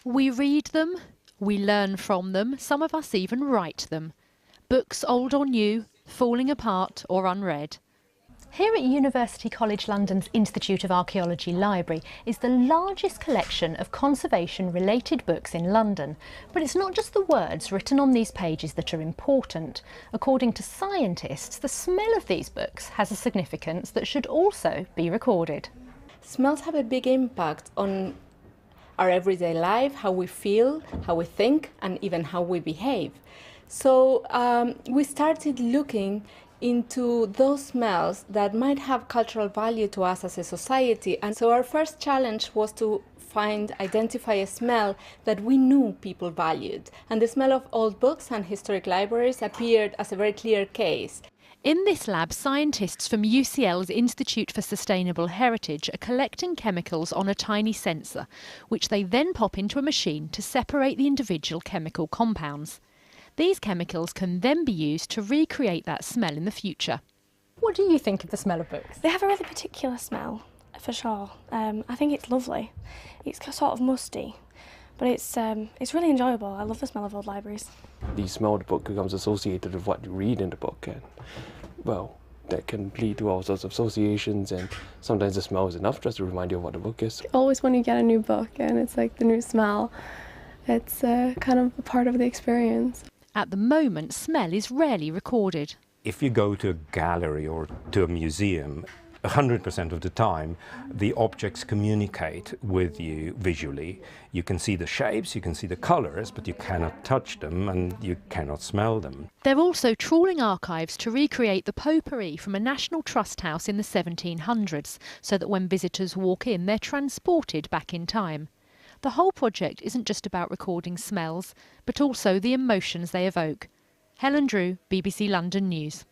We read them, we learn from them, some of us even write them. Books old or new, falling apart or unread. Here at University College London's Institute of Archaeology Library is the largest collection of conservation-related books in London. But it's not just the words written on these pages that are important. According to scientists, the smell of these books has a significance that should also be recorded. Smells have a big impact on our everyday life, how we feel, how we think, and even how we behave. So we started looking into those smells that might have cultural value to us as a society. And so our first challenge was to identify a smell that we knew people valued. And the smell of old books and historic libraries appeared as a very clear case. In this lab, scientists from UCL's Institute for Sustainable Heritage are collecting chemicals on a tiny sensor, which they then pop into a machine to separate the individual chemical compounds. These chemicals can then be used to recreate that smell in the future. What do you think of the smell of books? They have a really particular smell, for sure. I think it's lovely. It's sort of musty, but it's really enjoyable. I love the smell of old libraries. The smell of the book becomes associated with what you read in the book, and well, that can lead to all sorts of associations, and sometimes the smell is enough just to remind you of what the book is. Always when you get a new book and it's like the new smell, it's kind of a part of the experience. At the moment, smell is rarely recorded. If you go to a gallery or to a museum, 100% of the time the objects communicate with you visually. You can see the shapes, you can see the colours, but you cannot touch them and you cannot smell them. They're also trawling archives to recreate the potpourri from a National Trust house in the 1700s, so that when visitors walk in, they're transported back in time. The whole project isn't just about recording smells, but also the emotions they evoke. Helen Drew, BBC London News.